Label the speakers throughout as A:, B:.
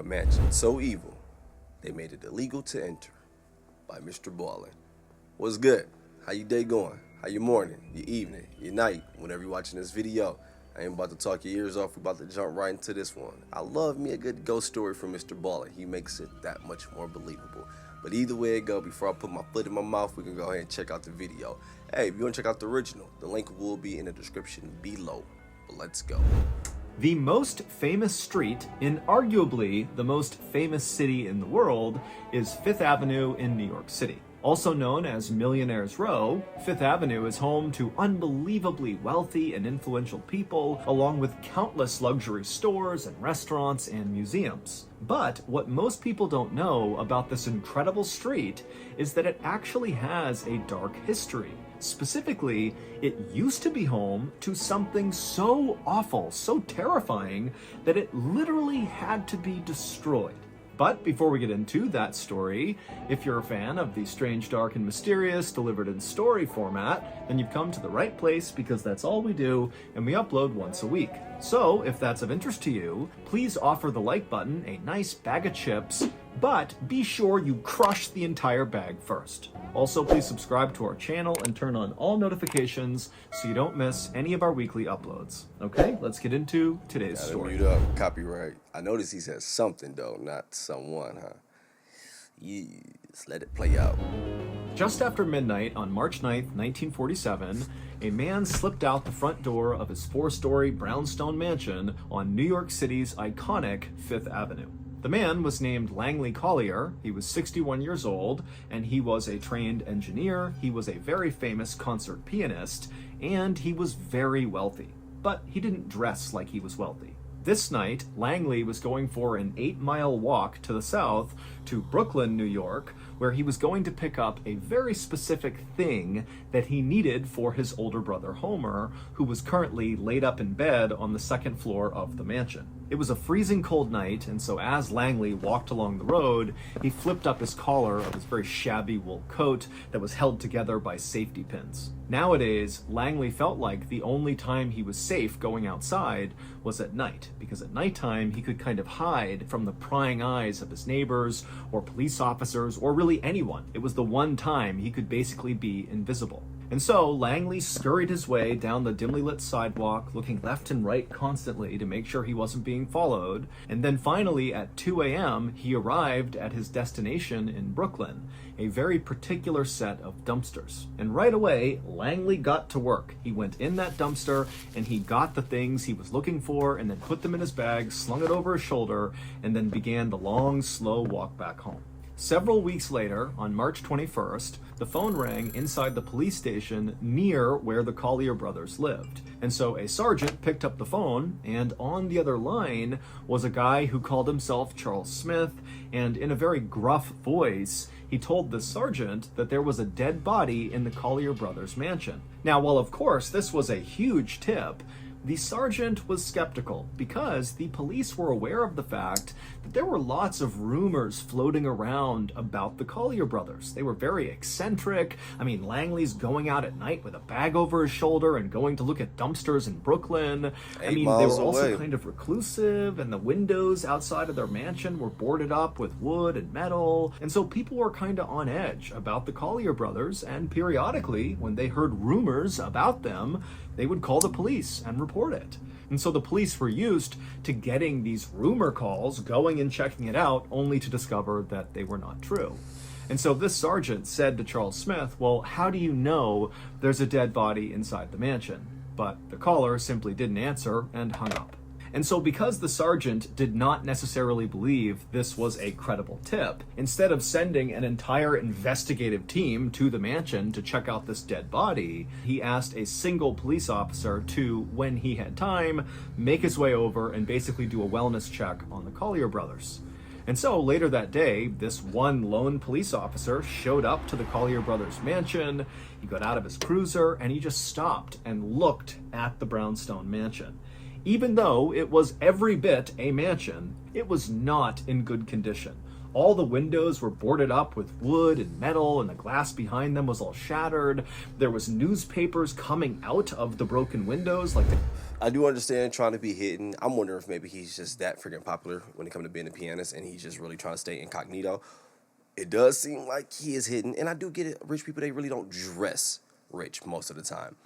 A: mansion so evil, they made it illegal to enter by Mrballen. What's good? How your day going? How your morning, your evening, your night, whenever you're watching this video? I ain't about to talk your ears off. We're about to jump right into this one. I love me a good ghost story from Mrballen. He makes it that much more believable. But either way it go, before I put my foot in my mouth, we can go ahead and check out the video. Hey, if you want to check out the original, the link will be in the description below. But let's go.
B: The most famous street in arguably the most famous city in the world is Fifth Avenue in New York City. Also known as Millionaire's Row, Fifth Avenue is home to unbelievably wealthy and influential people, along with countless luxury stores and restaurants and museums. But what most people don't know about this incredible street is that it actually has a dark history. Specifically, it used to be home to something so awful, so terrifying, that it literally had to be destroyed. But before we get into that story, if you're a fan of the strange, dark, and mysterious delivered in story format, then you've come to the right place, because that's all we do, and we upload once a week. So if that's of interest to you, please offer the like button a nice bag of chips, but be sure you crush the entire bag first. Also, please subscribe to our channel and turn on all notifications so you don't miss any of our weekly uploads. Okay, let's get into today's story.
A: Mute up, copyright. I noticed he said something though, not someone, huh? Yes, let it play out.
B: Just after midnight on March 9th, 1947, a man slipped out the front door of his 4-story brownstone mansion on New York City's iconic Fifth Avenue. The man was named Langley Collier. He was 61 years old, and he was a trained engineer. He was a very famous concert pianist, and he was very wealthy. But he didn't dress like he was wealthy. This night, Langley was going for an 8-mile walk to the south to Brooklyn, New York, where he was going to pick up a very specific thing that he needed for his older brother Homer, who was currently laid up in bed on the second floor of the mansion. It was a freezing cold night, and so as Langley walked along the road, he flipped up his collar of his very shabby wool coat that was held together by safety pins. Nowadays, Langley felt like the only time he was safe going outside was at night, because at nighttime he could kind of hide from the prying eyes of his neighbors or police officers or really anyone. It was the one time he could basically be invisible. And so Langley scurried his way down the dimly lit sidewalk, looking left and right constantly to make sure he wasn't being followed. And then finally at 2 a.m., he arrived at his destination in Brooklyn, a very particular set of dumpsters. And right away, Langley got to work. He went in that dumpster and he got the things he was looking for and then put them in his bag, slung it over his shoulder, and then began the long, slow walk back home. Several weeks later, on March 21st, the phone rang inside the police station near where the Collier brothers lived. And so a sergeant picked up the phone, and on the other line was a guy who called himself Charles Smith, and in a very gruff voice, he told the sergeant that there was a dead body in the Collier brothers' mansion. Now, while of course this was a huge tip, the sergeant was skeptical because the police were aware of the fact that there were lots of rumors floating around about the Collier brothers. They were very eccentric. I mean, Langley's going out at night with a bag over his shoulder and going to look at dumpsters in Brooklyn. I mean, they were also kind of reclusive, and the windows outside of their mansion were boarded up with wood and metal. And so people were kind of on edge about the Collier brothers, and periodically, when they heard rumors about them, they would call the police and report it. And so the police were used to getting these rumor calls, going and checking it out, only to discover that they were not true. And so this sergeant said to Charles Smith, well, how do you know there's a dead body inside the mansion? But the caller simply didn't answer and hung up. And so because the sergeant did not necessarily believe this was a credible tip, instead of sending an entire investigative team to the mansion to check out this dead body, he asked a single police officer to, when he had time, make his way over and basically do a wellness check on the Collier brothers. And so later that day, this one lone police officer showed up to the Collier brothers' mansion. He got out of his cruiser and he just stopped and looked at the brownstone mansion. Even though it was every bit a mansion, it was not in good condition. All the windows were boarded up with wood and metal, and the glass behind them was all shattered. There was newspapers coming out of the broken windows, like the
A: I do understand trying to be hidden. I'm wondering if maybe he's just that freaking popular when it comes to being a pianist and he's just really trying to stay incognito. It does seem like he is hidden, and I do get it. Rich people, they really don't dress rich most of the time.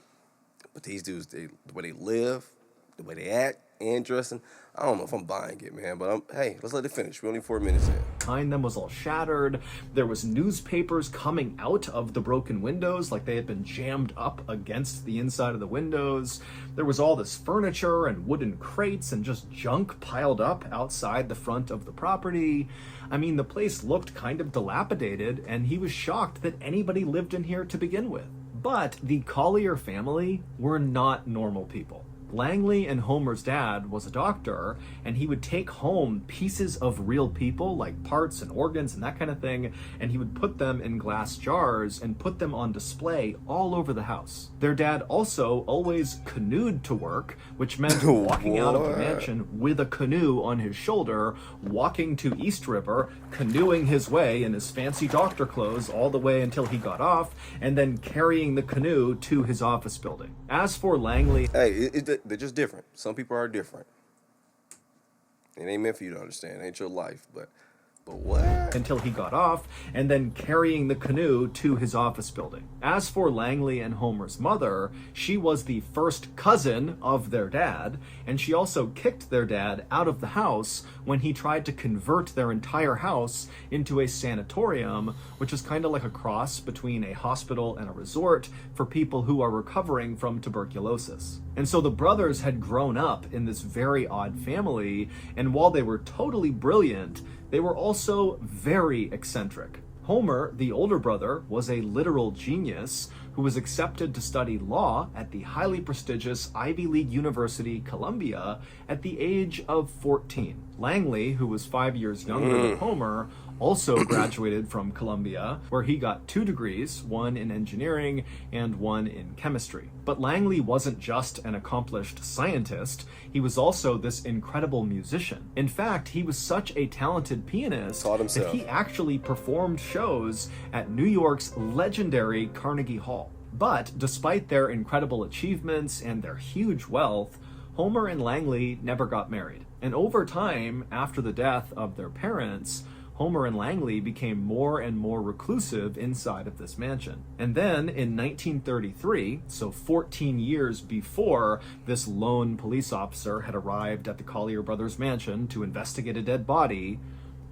A: But these dudes, the way they live, the way they act, and dressing, I don't know if I'm buying it, man. But hey, let's let it finish. We're only 4 minutes in.
B: Behind them was all shattered. There was newspapers coming out of the broken windows like they had been jammed up against the inside of the windows. There was all this furniture and wooden crates and just junk piled up outside the front of the property. I mean, the place looked kind of dilapidated, and he was shocked that anybody lived in here to begin with. But the Collier family were not normal people. Langley and Homer's dad was a doctor, and he would take home pieces of real people, like parts and organs and that kind of thing, and he would put them in glass jars and put them on display all over the house. Their dad also always canoed to work, which meant walking out of the mansion with a canoe on his shoulder, walking to East River, canoeing his way in his fancy doctor clothes all the way until he got off, and then carrying the canoe to his office building. As for Langley...
A: Hey, they're just different. Some people are different. It ain't meant for you to understand. It ain't your life, but what?
B: Until he got off, and then carrying the canoe to his office building. As for Langley and Homer's mother, she was the first cousin of their dad, and she also kicked their dad out of the house when he tried to convert their entire house into a sanatorium, which is kind of like a cross between a hospital and a resort for people who are recovering from tuberculosis. And so the brothers had grown up in this very odd family, and while they were totally brilliant, they were also very eccentric. Homer, the older brother, was a literal genius who was accepted to study law at the highly prestigious Ivy League University, Columbia, at the age of 14. Langley, who was 5 years younger than Homer, also graduated from Columbia, where he got 2 degrees, one in engineering and one in chemistry. But Langley wasn't just an accomplished scientist, he was also this incredible musician. In fact, he was such a talented pianist that he actually performed shows at New York's legendary Carnegie Hall. But despite their incredible achievements and their huge wealth, Homer and Langley never got married. And over time, after the death of their parents, Homer and Langley became more and more reclusive inside of this mansion. And then in 1933, so 14 years before this lone police officer had arrived at the Collier brothers' mansion to investigate a dead body,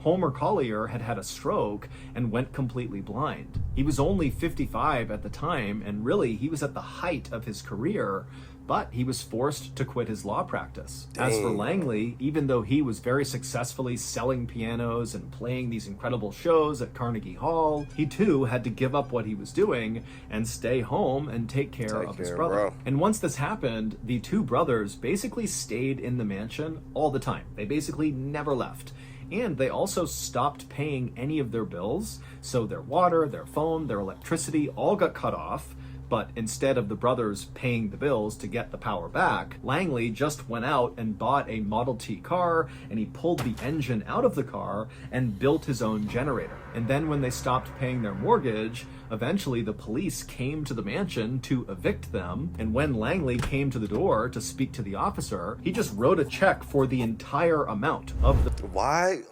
B: Homer Collier had had a stroke and went completely blind. He was only 55 at the time, and really he was at the height of his career, but he was forced to quit his law practice. Dang. As for Langley, even though he was very successfully selling pianos and playing these incredible shows at Carnegie Hall, he too had to give up what he was doing and stay home and take care of his brother. Bro. And once this happened, the two brothers basically stayed in the mansion all the time. They basically never left. And they also stopped paying any of their bills, so their water, their phone, their electricity all got cut off. But instead of the brothers paying the bills to get the power back, Langley just went out and bought a Model T car, and he pulled the engine out of the car and built his own generator. And then when they stopped paying their mortgage, eventually the police came to the mansion to evict them. And when Langley came to the door to speak to the officer, he just wrote a check for the entire amount of the...
A: Why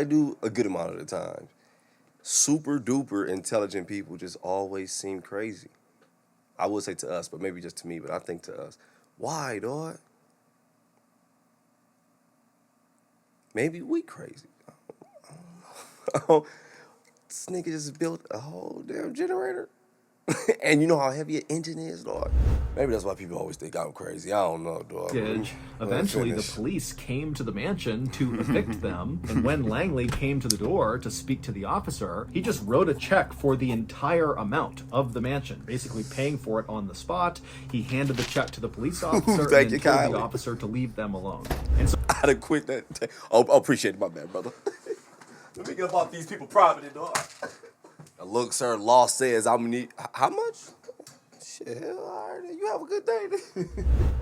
A: do a good amount of the time super duper intelligent people just always seem crazy? I would say to us, but maybe just to me, but I think to us. Why, dog? Maybe we crazy. I don't know. This nigga just built a whole damn generator. And you know how heavy an engine is, dog? Maybe that's why people always think I'm crazy. I don't know, dog.
B: Eventually, the police came to the mansion to evict them, and when Langley came to the door to speak to the officer, he just wrote a check for the entire amount of the mansion, basically paying for it on the spot. He handed the check to the police officer and then told the officer to leave them alone. And so
A: I'd have quit that. Oh, appreciate it, my bad, brother. Let me get up off these people property, dog. Look, sir, law says I'm gonna need... How much? Shit, all right, you have a good day.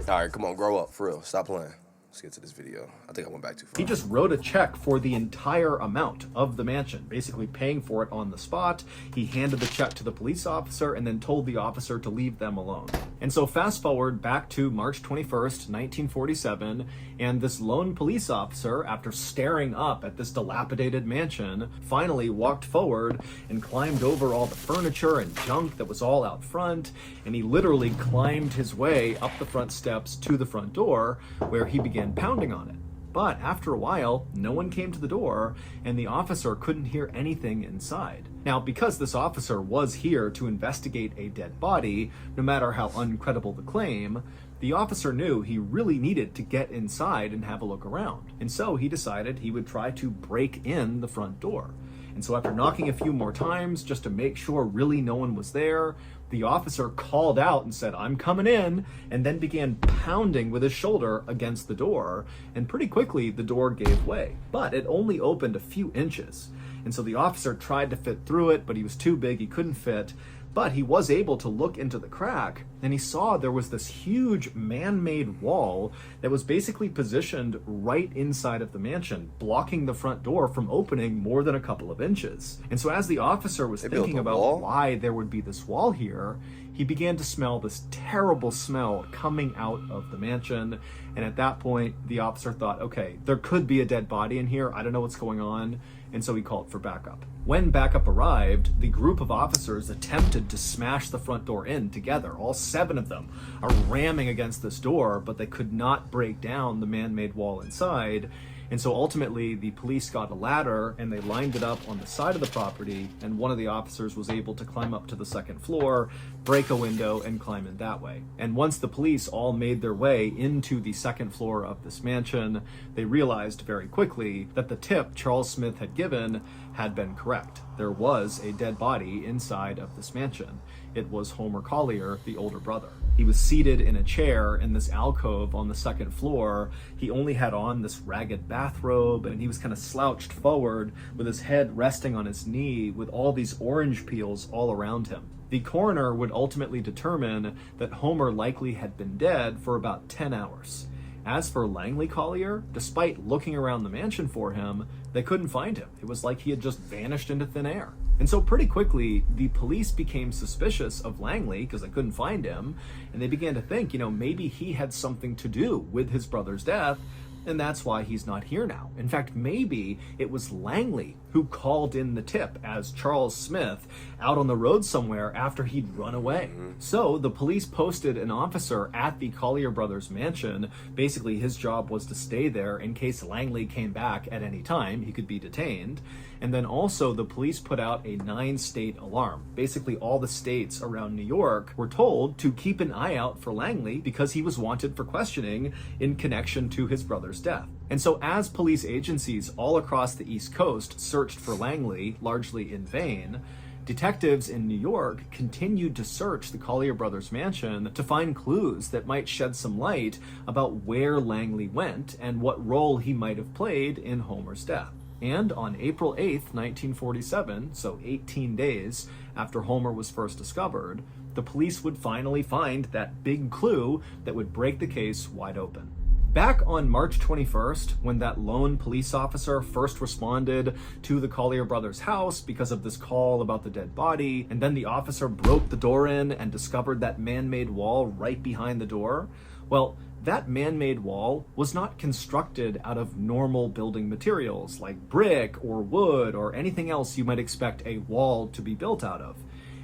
A: All right, come on, grow up, for real. Stop playing. Let's get to this video. I think I went back too far.
B: He just wrote a check for the entire amount of the mansion, basically paying for it on the spot. He handed the check to the police officer and then told the officer to leave them alone. And so fast forward back to March 21st, 1947, and this lone police officer, after staring up at this dilapidated mansion, finally walked forward and climbed over all the furniture and junk that was all out front, and he literally climbed his way up the front steps to the front door, where he began pounding on it. But after a while, no one came to the door, and the officer couldn't hear anything inside. Now, because this officer was here to investigate a dead body, no matter how uncredible the claim, the officer knew he really needed to get inside and have a look around. And so he decided he would try to break in the front door. And so after knocking a few more times, just to make sure really no one was there, the officer called out and said, "I'm coming in," and then began pounding with his shoulder against the door, and pretty quickly the door gave way. But it only opened a few inches. And so the officer tried to fit through it, but he was too big, he couldn't fit. But he was able to look into the crack, and he saw there was this huge man-made wall that was basically positioned right inside of the mansion, blocking the front door from opening more than a couple of inches. And so as the officer was thinking about why there would be this wall here, he began to smell this terrible smell coming out of the mansion. And at that point, the officer thought, okay, there could be a dead body in here. I don't know what's going on. And so he called for backup. When backup arrived, the group of officers attempted to smash the front door in together. All 7 of them are ramming against this door, but they could not break down the man-made wall inside. And so ultimately, the police got a ladder and they lined it up on the side of the property, and one of the officers was able to climb up to the second floor, break a window, and climb in that way. And once the police all made their way into the second floor of this mansion, they realized very quickly that the tip Charles Smith had given had been correct. There was a dead body inside of this mansion. It was Homer Collier, the older brother. He was seated in a chair in this alcove on the second floor. He only had on this ragged bathrobe, and he was kind of slouched forward with his head resting on his knee with all these orange peels all around him. The coroner would ultimately determine that Homer likely had been dead for about 10 hours. As for Langley Collier, despite looking around the mansion for him, they couldn't find him. It was like he had just vanished into thin air. And so pretty quickly, the police became suspicious of Langley because they couldn't find him, and they began to think, maybe he had something to do with his brother's death, and that's why he's not here now. In fact, maybe it was Langley who called in the tip as Charles Smith out on the road somewhere after he'd run away. So the police posted an officer at the Collier brothers' mansion. Basically, his job was to stay there in case Langley came back at any time. He could be detained. And then also the police put out a 9-state alarm. Basically, all the states around New York were told to keep an eye out for Langley because he was wanted for questioning in connection to his brother's death. And so as police agencies all across the East Coast searched for Langley, largely in vain, detectives in New York continued to search the Collier brothers' mansion to find clues that might shed some light about where Langley went and what role he might have played in Homer's death. And on April 8th, 1947, so 18 days after Homer was first discovered, the police would finally find that big clue that would break the case wide open. Back on March 21st, when that lone police officer first responded to the Collier brothers' house because of this call about the dead body, and then the officer broke the door in and discovered that man-made wall right behind the door, well, that man-made wall was not constructed out of normal building materials like brick or wood or anything else you might expect a wall to be built out of.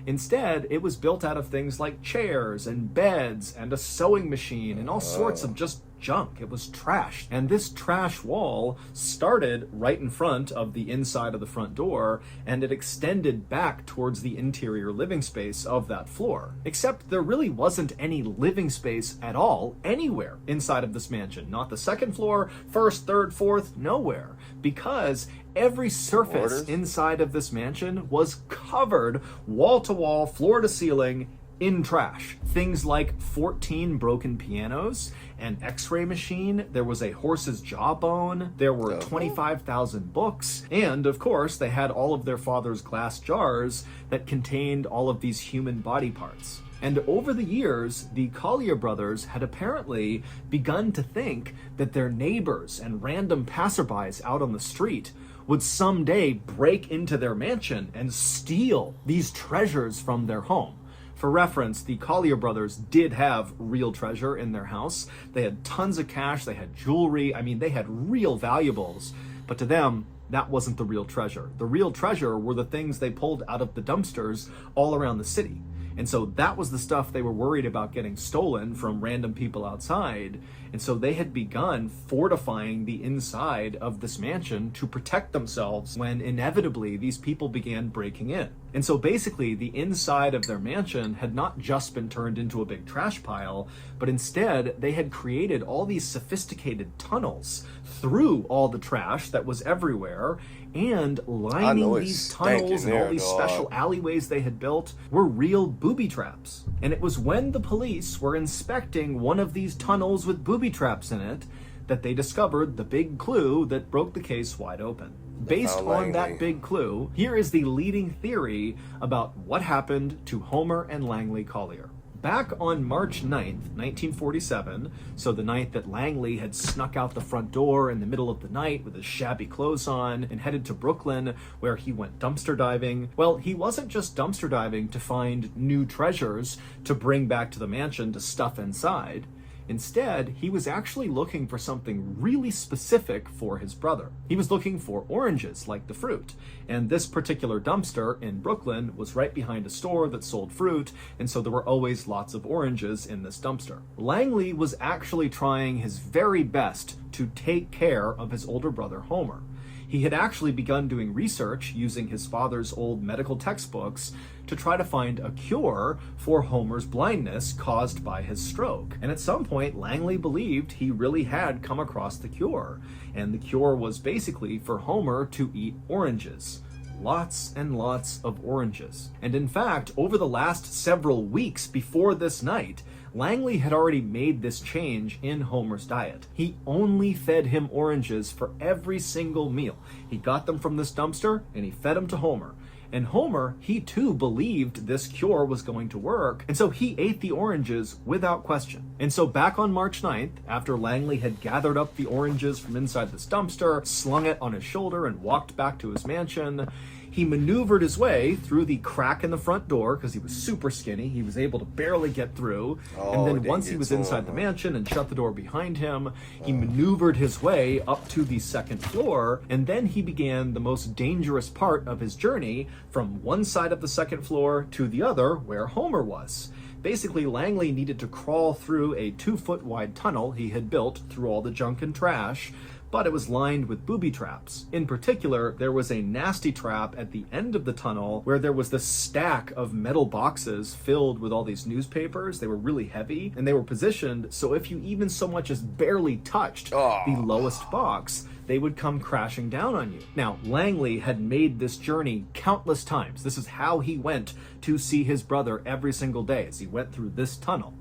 B: Instead, it was built out of things like chairs and beds and a sewing machine and all sorts of just junk. It was trash. And this trash wall started right in front of the inside of the front door, and it extended back towards the interior living space of that floor. Except there really wasn't any living space at all anywhere inside of this mansion. Not the second floor, first, third, fourth, nowhere. Because every surface inside of this mansion was covered wall to wall, floor to ceiling, in trash. Things like 14 broken pianos, an x-ray machine, there was a horse's jawbone, there were 25,000 books, and of course they had all of their father's glass jars that contained all of these human body parts. And over the years, the Collier brothers had apparently begun to think that their neighbors and random passerbys out on the street would someday break into their mansion and steal these treasures from their home. For reference, the Collier brothers did have real treasure in their house. They had tons of cash, they had jewelry, I mean, they had real valuables. But to them, that wasn't the real treasure. The real treasure were the things they pulled out of the dumpsters all around the city. And so that was the stuff they were worried about getting stolen from random people outside. And so they had begun fortifying the inside of this mansion to protect themselves when inevitably these people began breaking in. And so basically the inside of their mansion had not just been turned into a big trash pile, but instead they had created all these sophisticated tunnels through all the trash that was everywhere, and lining these tunnels and all these special alleyways they had built were real booby traps. And it was when the police were inspecting one of these tunnels with booby traps in it that they discovered the big clue that broke the case wide open. Based on that big clue, here is the leading theory about what happened to Homer and Langley Collier. Back on March 9th, 1947, so the night that Langley had snuck out the front door in the middle of the night with his shabby clothes on and headed to Brooklyn, where he went dumpster diving, well, he wasn't just dumpster diving to find new treasures to bring back to the mansion to stuff inside. Instead, he was actually looking for something really specific for his brother. He was looking for oranges, like the fruit. And this particular dumpster in Brooklyn was right behind a store that sold fruit, and so there were always lots of oranges in this dumpster. Langley was actually trying his very best to take care of his older brother, Homer. He had actually begun doing research using his father's old medical textbooks to try to find a cure for Homer's blindness caused by his stroke. And at some point, Langley believed he really had come across the cure. And the cure was basically for Homer to eat oranges. Lots and lots of oranges. And in fact, over the last several weeks before this night, Langley had already made this change in Homer's diet. He only fed him oranges for every single meal. He got them from this dumpster and he fed them to Homer. And Homer, he too believed this cure was going to work, and so he ate the oranges without question. And so back on March 9th, after Langley had gathered up the oranges from inside this dumpster, slung it on his shoulder, and walked back to his mansion, he maneuvered his way through the crack in the front door because he was super skinny. He was able to barely get through. And then once he was inside the mansion and shut the door behind him, he maneuvered his way up to the second floor. And then he began the most dangerous part of his journey from one side of the second floor to the other where Homer was. Basically, Langley needed to crawl through a 2-foot wide tunnel he had built through all the junk and trash, but it was lined with booby traps. In particular, there was a nasty trap at the end of the tunnel where there was this stack of metal boxes filled with all these newspapers. They were really heavy, and they were positioned so if you even so much as barely touched the lowest box, they would come crashing down on you. Now, Langley had made this journey countless times. This is how he went to see his brother every single day, as he went through this tunnel.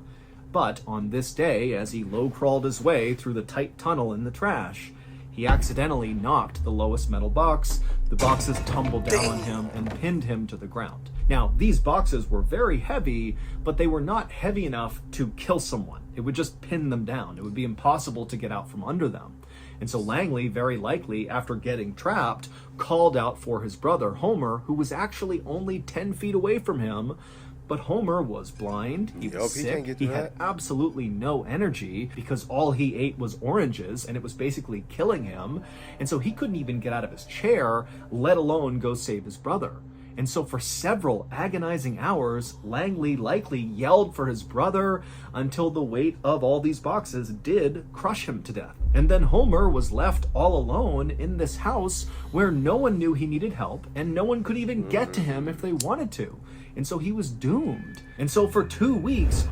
B: But on this day, as he low-crawled his way through the tight tunnel in the trash, he accidentally knocked the lowest metal box. The boxes tumbled down on him and pinned him to the ground. Now, these boxes were very heavy, but they were not heavy enough to kill someone. It would just pin them down. It would be impossible to get out from under them. And so Langley, very likely, after getting trapped, called out for his brother, Homer, who was actually only 10 feet away from him. But Homer was blind, he was sick, he had absolutely no energy because all he ate was oranges and it was basically killing him. And so he couldn't even get out of his chair, let alone go save his brother. And so for several agonizing hours, Langley likely yelled for his brother until the weight of all these boxes did crush him to death. And then Homer was left all alone in this house where no one knew he needed help and no one could even get to him if they wanted to. And so he was doomed. And so for 2 weeks...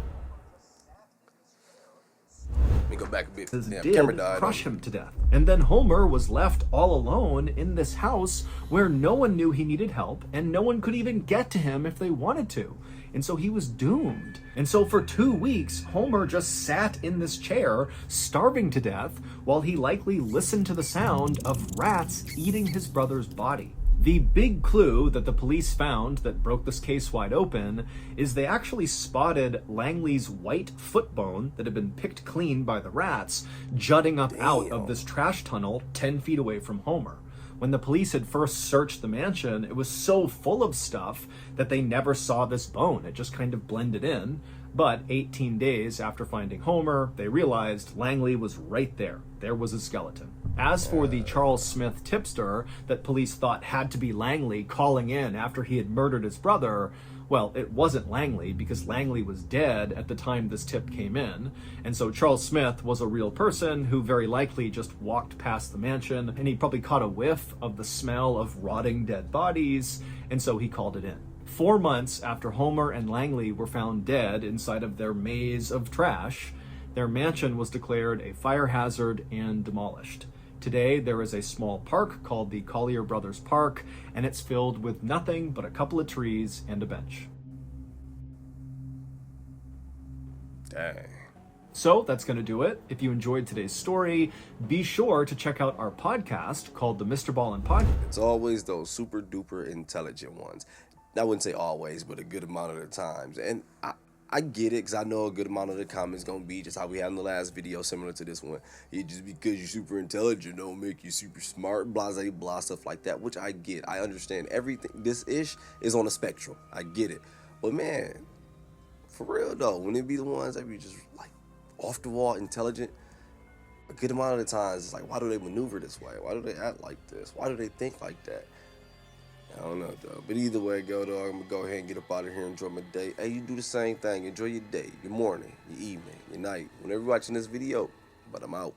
A: me go back a bit.
B: Did
A: Camera died.
B: crush him to death. And then Homer was left all alone in this house where no one knew he needed help and no one could even get to him if they wanted to. And so he was doomed. And so for 2 weeks, Homer just sat in this chair, starving to death, while he likely listened to the sound of rats eating his brother's body. The big clue that the police found that broke this case wide open is they actually spotted Langley's white foot bone that had been picked clean by the rats jutting up out of this trash tunnel 10 feet away from Homer. When the police had first searched the mansion, it was so full of stuff that they never saw this bone. It just kind of blended in. But 18 days after finding Homer, they realized Langley was right there. There was a skeleton. As for the Charles Smith tipster that police thought had to be Langley calling in after he had murdered his brother, well, it wasn't Langley because Langley was dead at the time this tip came in. And so Charles Smith was a real person who very likely just walked past the mansion and he probably caught a whiff of the smell of rotting dead bodies, and so he called it in. 4 months after Homer and Langley were found dead inside of their maze of trash, their mansion was declared a fire hazard and demolished. Today, there is a small park called the Collier Brothers Park, and it's filled with nothing but a couple of trees and a bench.
A: Dang.
B: So that's going to do it. If you enjoyed today's story, be sure to check out our podcast called the Mrballen Podcast.
A: It's always those super duper intelligent ones. I wouldn't say always, but a good amount of the times. And I get it, because I know a good amount of the comments going to be just how we had in the last video, similar to this one. Just because you're super intelligent don't make you super smart, blah, blah, blah, stuff like that, which I get. I understand everything. This ish is on a spectrum. I get it. But man, for real though, when it be the ones that be just like off the wall intelligent, a good amount of the times it's like, why do they maneuver this way? Why do they act like this? Why do they think like that? I don't know, though. But either way it go, though, I'm going to go ahead and get up out of here and enjoy my day. Hey, you do the same thing. Enjoy your day, your morning, your evening, your night, whenever you're watching this video. But I'm out.